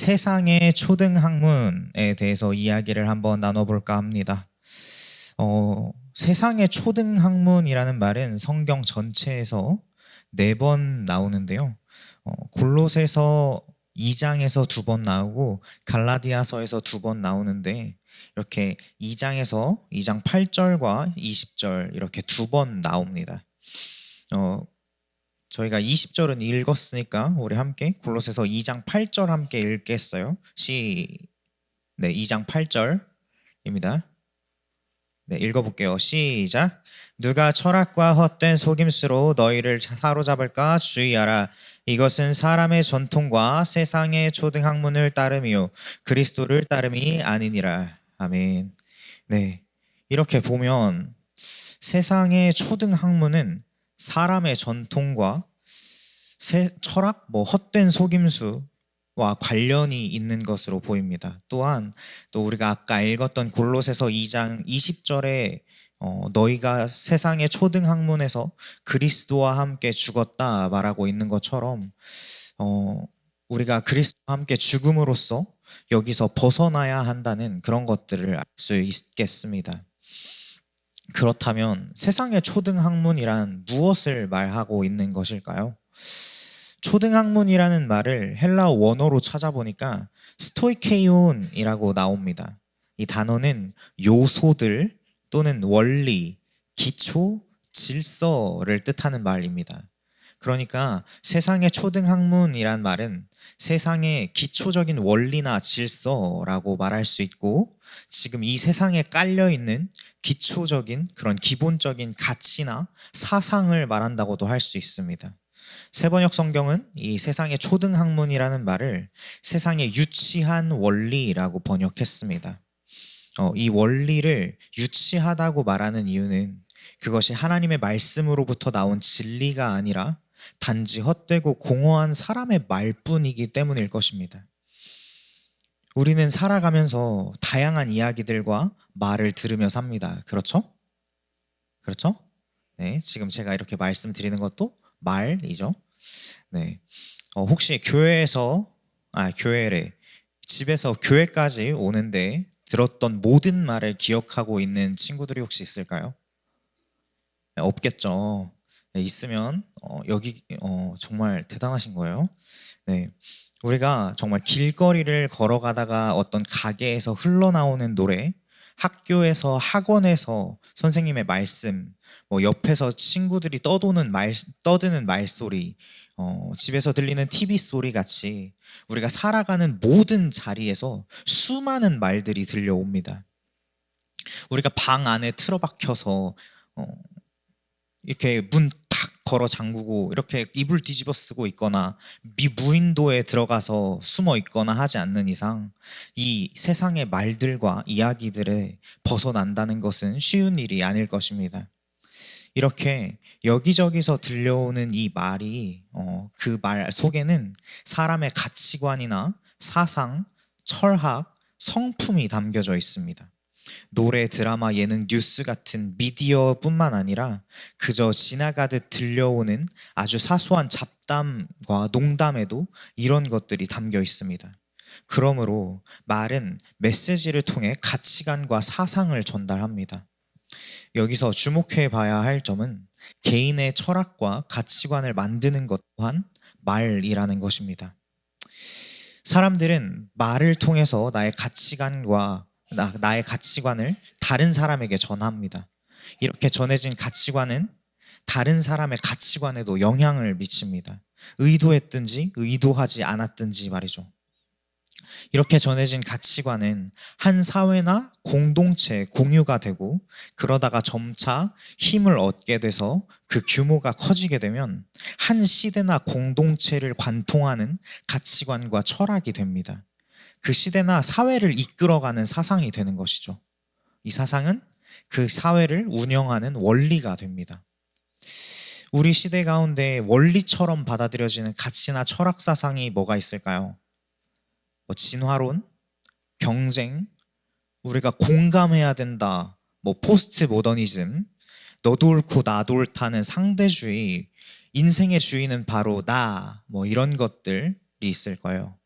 세상의 초등 학문에 대해서 이야기를 한번 나눠볼까 합니다. 세상의 초등 학문이라는 말은 성경 전체에서 4번 나오는데요. 골로새서 2장에서 2번 나오고 갈라디아서에서 2번 나오는데 이렇게 2장 8절과 20절 이렇게 2번 나옵니다. 저희가 20절은 읽었으니까 우리 함께 골로새서 2장 8절 함께 읽겠어요. 2장 8절입니다. 네, 읽어볼게요. 시작. 누가 철학과 헛된 속임수로 너희를 사로잡을까 주의하라. 이것은 사람의 전통과 세상의 초등학문을 따름이요 그리스도를 따름이 아니니라. 아멘. 네, 이렇게 보면 세상의 초등학문은 사람의 전통과 철학, 헛된 속임수와 관련이 있는 것으로 보입니다. 또한 또 우리가 아까 읽었던 골로새서 2장 20절에 너희가 세상의 초등학문에서 그리스도와 함께 죽었다 말하고 있는 것처럼 우리가 그리스도와 함께 죽음으로써 여기서 벗어나야 한다는 그런 것들을 알 수 있겠습니다. 그렇다면 세상의 초등학문이란 무엇을 말하고 있는 것일까요? 초등학문이라는 말을 헬라어 원어로 찾아보니까 스토이케이온이라고 나옵니다. 이 단어는 요소들 또는 원리, 기초, 질서를 뜻하는 말입니다. 그러니까 세상의 초등학문이란 말은 세상의 기초적인 원리나 질서라고 말할 수 있고, 지금 이 세상에 깔려있는 기초적인 그런 기본적인 가치나 사상을 말한다고도 할 수 있습니다. 세번역 성경은 이 세상의 초등학문이라는 말을 세상의 유치한 원리라고 번역했습니다. 이 원리를 유치하다고 말하는 이유는 그것이 하나님의 말씀으로부터 나온 진리가 아니라 단지 헛되고 공허한 사람의 말뿐이기 때문일 것입니다. 우리는 살아가면서 다양한 이야기들과 말을 들으며 삽니다. 그렇죠? 그렇죠? 네, 지금 제가 이렇게 말씀드리는 것도 말이죠. 네. 혹시 집에서 교회까지 오는데 들었던 모든 말을 기억하고 있는 친구들이 혹시 있을까요? 네, 없겠죠. 네, 있으면 여기 정말 대단하신 거예요. 네. 우리가 정말 길거리를 걸어가다가 어떤 가게에서 흘러나오는 노래, 학교에서 학원에서 선생님의 말씀, 옆에서 친구들이 떠드는 말소리, 집에서 들리는 TV 소리 같이 우리가 살아가는 모든 자리에서 수많은 말들이 들려옵니다. 우리가 방 안에 틀어박혀서 이렇게 문 탁 걸어 잠그고 이렇게 이불 뒤집어 쓰고 있거나 무인도에 들어가서 숨어 있거나 하지 않는 이상 이 세상의 말들과 이야기들에 벗어난다는 것은 쉬운 일이 아닐 것입니다. 이렇게 여기저기서 들려오는 이 말이 그 말 속에는 사람의 가치관이나 사상, 철학, 성품이 담겨져 있습니다. 노래, 드라마, 예능, 뉴스 같은 미디어뿐만 아니라 그저 지나가듯 들려오는 아주 사소한 잡담과 농담에도 이런 것들이 담겨 있습니다. 그러므로 말은 메시지를 통해 가치관과 사상을 전달합니다. 여기서 주목해 봐야 할 점은 개인의 철학과 가치관을 만드는 것 또한 말이라는 것입니다. 사람들은 말을 통해서 나의 가치관을 다른 사람에게 전합니다. 이렇게 전해진 가치관은 다른 사람의 가치관에도 영향을 미칩니다. 의도했든지 의도하지 않았든지 말이죠. 이렇게 전해진 가치관은 한 사회나 공동체에 공유가 되고 그러다가 점차 힘을 얻게 돼서 그 규모가 커지게 되면 한 시대나 공동체를 관통하는 가치관과 철학이 됩니다. 그 시대나 사회를 이끌어가는 사상이 되는 것이죠. 이 사상은 그 사회를 운영하는 원리가 됩니다. 우리 시대 가운데 원리처럼 받아들여지는 가치나 철학 사상이 뭐가 있을까요? 진화론, 경쟁, 우리가 공감해야 된다, 포스트 모더니즘, 너도 옳고 나도 옳다는 상대주의, 인생의 주인은 바로 나, 이런 것들이 있을 거예요.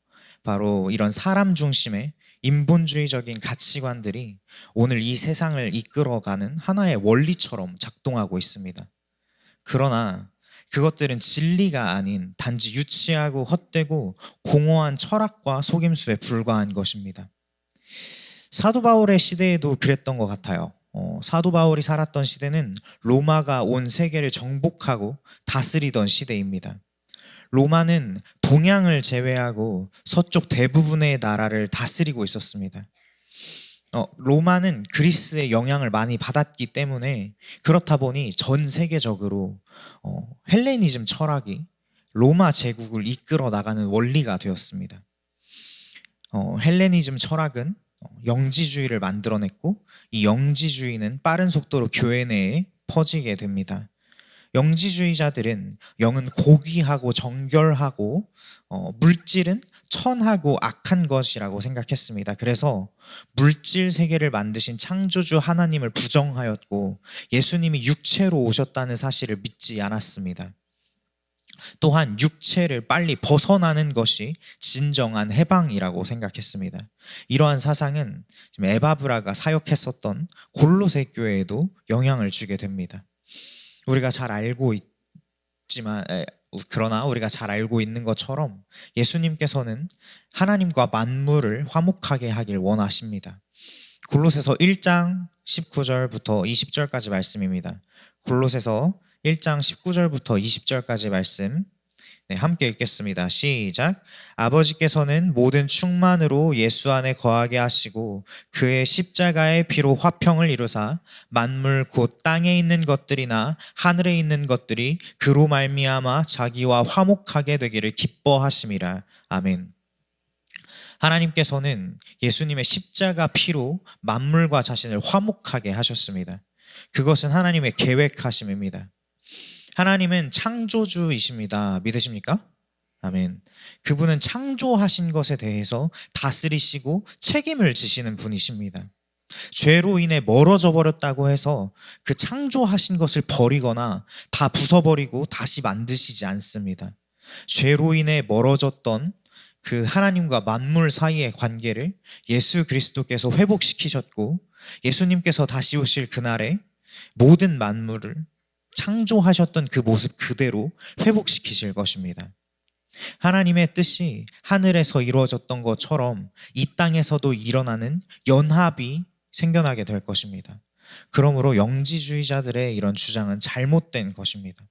바로 이런 사람 중심의 인본주의적인 가치관들이 오늘 이 세상을 이끌어가는 하나의 원리처럼 작동하고 있습니다. 그러나 그것들은 진리가 아닌 단지 유치하고 헛되고 공허한 철학과 속임수에 불과한 것입니다. 사도 바울의 시대에도 그랬던 것 같아요. 사도 바울이 살았던 시대는 로마가 온 세계를 정복하고 다스리던 시대입니다. 로마는 동양을 제외하고 서쪽 대부분의 나라를 다스리고 있었습니다. 로마는 그리스의 영향을 많이 받았기 때문에 그렇다 보니 전 세계적으로 헬레니즘 철학이 로마 제국을 이끌어 나가는 원리가 되었습니다. 헬레니즘 철학은 영지주의를 만들어냈고 이 영지주의는 빠른 속도로 교회 내에 퍼지게 됩니다. 영지주의자들은 영은 고귀하고 정결하고 물질은 천하고 악한 것이라고 생각했습니다. 그래서 물질 세계를 만드신 창조주 하나님을 부정하였고 예수님이 육체로 오셨다는 사실을 믿지 않았습니다. 또한 육체를 빨리 벗어나는 것이 진정한 해방이라고 생각했습니다. 이러한 사상은 지금 에바브라가 사역했었던 골로새 교회에도 영향을 주게 됩니다. 우리가 잘 알고 있지만 그러나 우리가 잘 알고 있는 것처럼 예수님께서는 하나님과 만물을 화목하게 하길 원하십니다. 골로새서 1장 19절부터 20절까지 말씀입니다. 골로새서 1장 19절부터 20절까지 말씀 함께 읽겠습니다. 시작. 아버지께서는 모든 충만으로 예수 안에 거하게 하시고 그의 십자가의 피로 화평을 이루사 만물 곧 땅에 있는 것들이나 하늘에 있는 것들이 그로 말미암아 자기와 화목하게 되기를 기뻐하심이라. 아멘. 하나님께서는 예수님의 십자가 피로 만물과 자신을 화목하게 하셨습니다. 그것은 하나님의 계획하심입니다. 하나님은 창조주이십니다. 믿으십니까? 아멘. 그분은 창조하신 것에 대해서 다스리시고 책임을 지시는 분이십니다. 죄로 인해 멀어져 버렸다고 해서 그 창조하신 것을 버리거나 다 부숴버리고 다시 만드시지 않습니다. 죄로 인해 멀어졌던 그 하나님과 만물 사이의 관계를 예수 그리스도께서 회복시키셨고 예수님께서 다시 오실 그날에 모든 만물을 창조하셨던 그 모습 그대로 회복시키실 것입니다. 하나님의 뜻이 하늘에서 이루어졌던 것처럼 이 땅에서도 일어나는 연합이 생겨나게 될 것입니다. 그러므로 영지주의자들의 이런 주장은 잘못된 것입니다.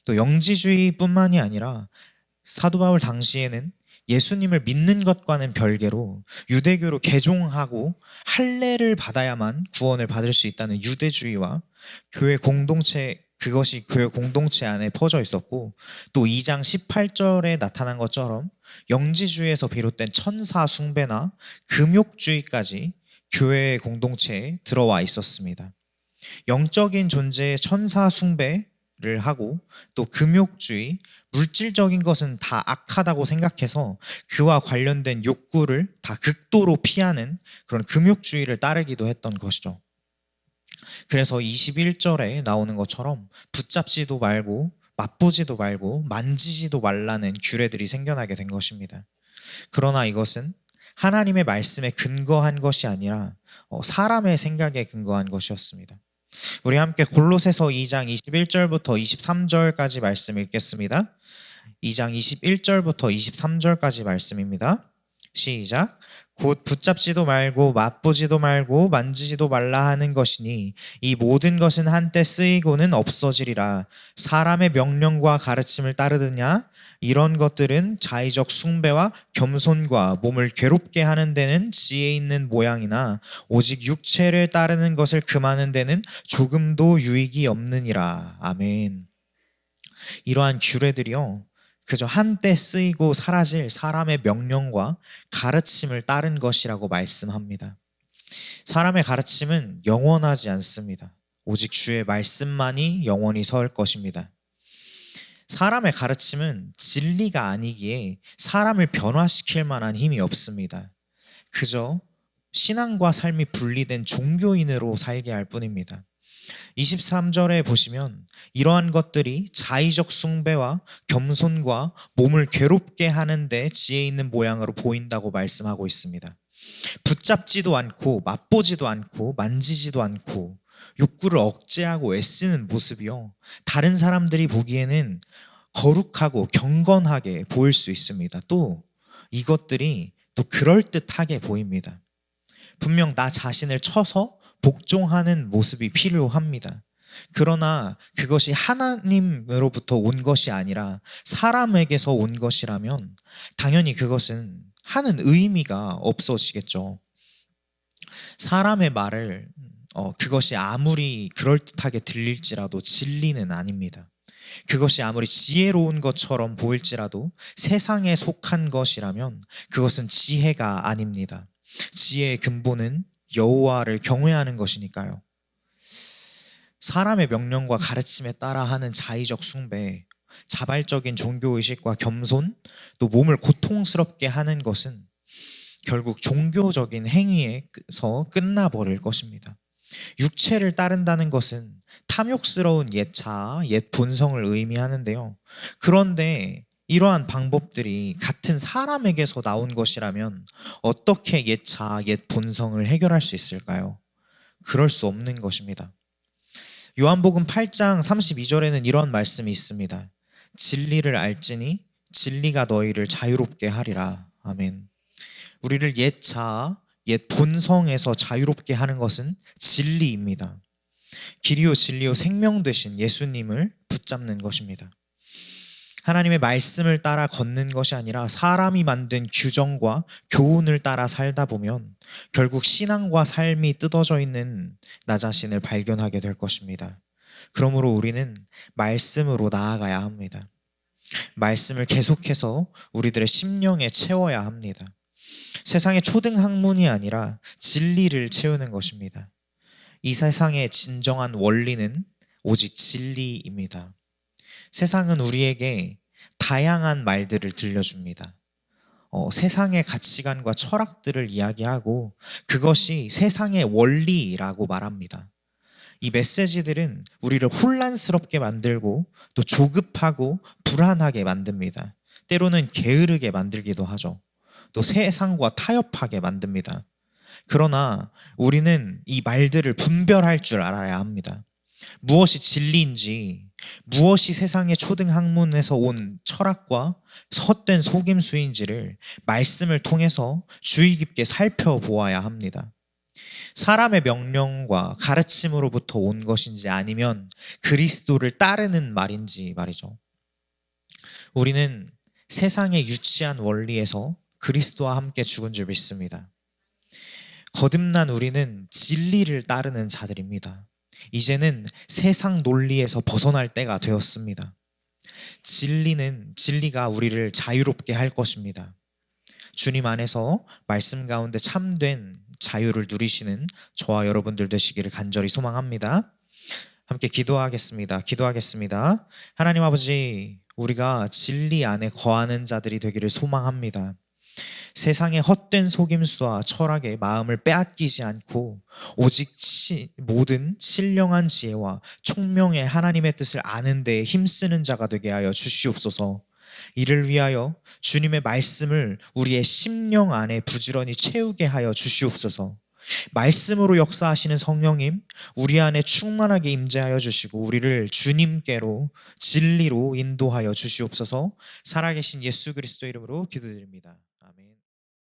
또 영지주의뿐만이 아니라 사도 바울 당시에는 예수님을 믿는 것과는 별개로 유대교로 개종하고 할례를 받아야만 구원을 받을 수 있다는 유대주의와 교회 공동체, 그것이 교회 공동체 안에 퍼져 있었고 또 2장 18절에 나타난 것처럼 영지주의에서 비롯된 천사 숭배나 금욕주의까지 교회의 공동체에 들어와 있었습니다. 영적인 존재의 천사 숭배를 하고 또 금욕주의, 물질적인 것은 다 악하다고 생각해서 그와 관련된 욕구를 다 극도로 피하는 그런 금욕주의를 따르기도 했던 것이죠. 그래서 21절에 나오는 것처럼 붙잡지도 말고 맛보지도 말고 만지지도 말라는 규례들이 생겨나게 된 것입니다. 그러나 이것은 하나님의 말씀에 근거한 것이 아니라 사람의 생각에 근거한 것이었습니다. 우리 함께 골로새서 2장 21절부터 23절까지 말씀 읽겠습니다. 2장 21절부터 23절까지 말씀입니다. 시작. 곧 붙잡지도 말고 맛보지도 말고 만지지도 말라 하는 것이니 이 모든 것은 한때 쓰이고는 없어지리라. 사람의 명령과 가르침을 따르느냐? 이런 것들은 자의적 숭배와 겸손과 몸을 괴롭게 하는 데는 지혜 있는 모양이나 오직 육체를 따르는 것을 금하는 데는 조금도 유익이 없느니라. 아멘. 이러한 규례들이요, 그저 한때 쓰이고 사라질 사람의 명령과 가르침을 따른 것이라고 말씀합니다. 사람의 가르침은 영원하지 않습니다. 오직 주의 말씀만이 영원히 설 것입니다. 사람의 가르침은 진리가 아니기에 사람을 변화시킬 만한 힘이 없습니다. 그저 신앙과 삶이 분리된 종교인으로 살게 할 뿐입니다. 23절에 보시면 이러한 것들이 자의적 숭배와 겸손과 몸을 괴롭게 하는데 지혜 있는 모양으로 보인다고 말씀하고 있습니다. 붙잡지도 않고 맛보지도 않고 만지지도 않고 욕구를 억제하고 애쓰는 모습이요, 다른 사람들이 보기에는 거룩하고 경건하게 보일 수 있습니다. 또 이것들이 또 그럴듯하게 보입니다. 분명 나 자신을 쳐서 복종하는 모습이 필요합니다. 그러나 그것이 하나님으로부터 온 것이 아니라 사람에게서 온 것이라면 당연히 그것은 하는 의미가 없어지겠죠. 사람의 말을 그것이 아무리 그럴듯하게 들릴지라도 진리는 아닙니다. 그것이 아무리 지혜로운 것처럼 보일지라도 세상에 속한 것이라면 그것은 지혜가 아닙니다. 지혜의 근본은 여호와를 경외하는 것이니까요. 사람의 명령과 가르침에 따라 하는 자의적 숭배, 자발적인 종교의식과 겸손, 또 몸을 고통스럽게 하는 것은 결국 종교적인 행위에서 끝나버릴 것입니다. 육체를 따른다는 것은 탐욕스러운 옛 자아, 옛 본성을 의미하는데요. 그런데 이러한 방법들이 같은 사람에게서 나온 것이라면 어떻게 옛 자아, 옛 본성을 해결할 수 있을까요? 그럴 수 없는 것입니다. 요한복음 8장 32절에는 이런 말씀이 있습니다. 진리를 알지니 진리가 너희를 자유롭게 하리라. 아멘. 우리를 옛 자아, 옛 본성에서 자유롭게 하는 것은 진리입니다. 길이요 진리요 생명 되신 예수님을 붙잡는 것입니다. 하나님의 말씀을 따라 걷는 것이 아니라 사람이 만든 규정과 교훈을 따라 살다 보면 결국 신앙과 삶이 뜯어져 있는 나 자신을 발견하게 될 것입니다. 그러므로 우리는 말씀으로 나아가야 합니다. 말씀을 계속해서 우리들의 심령에 채워야 합니다. 세상의 초등학문이 아니라 진리를 채우는 것입니다. 이 세상의 진정한 원리는 오직 진리입니다. 세상은 우리에게 다양한 말들을 들려줍니다. 세상의 가치관과 철학들을 이야기하고 그것이 세상의 원리라고 말합니다. 이 메시지들은 우리를 혼란스럽게 만들고 또 조급하고 불안하게 만듭니다. 때로는 게으르게 만들기도 하죠. 또 세상과 타협하게 만듭니다. 그러나 우리는 이 말들을 분별할 줄 알아야 합니다. 무엇이 진리인지, 무엇이 세상의 초등학문에서 온 철학과 헛된 속임수인지를 말씀을 통해서 주의 깊게 살펴보아야 합니다. 사람의 명령과 가르침으로부터 온 것인지 아니면 그리스도를 따르는 말인지 말이죠. 우리는 세상의 유치한 원리에서 그리스도와 함께 죽은 줄 믿습니다. 거듭난 우리는 진리를 따르는 자들입니다. 이제는 세상 논리에서 벗어날 때가 되었습니다. 진리가 우리를 자유롭게 할 것입니다. 주님 안에서 말씀 가운데 참된 자유를 누리시는 저와 여러분들 되시기를 간절히 소망합니다. 함께 기도하겠습니다. 하나님 아버지, 우리가 진리 안에 거하는 자들이 되기를 소망합니다. 세상의 헛된 속임수와 철학에 마음을 빼앗기지 않고 오직 모든 신령한 지혜와 총명의 하나님의 뜻을 아는 데에 힘쓰는 자가 되게 하여 주시옵소서. 이를 위하여 주님의 말씀을 우리의 심령 안에 부지런히 채우게 하여 주시옵소서. 말씀으로 역사하시는 성령님, 우리 안에 충만하게 임재하여 주시고 우리를 주님께로 진리로 인도하여 주시옵소서. 살아계신 예수 그리스도 이름으로 기도드립니다. 아멘.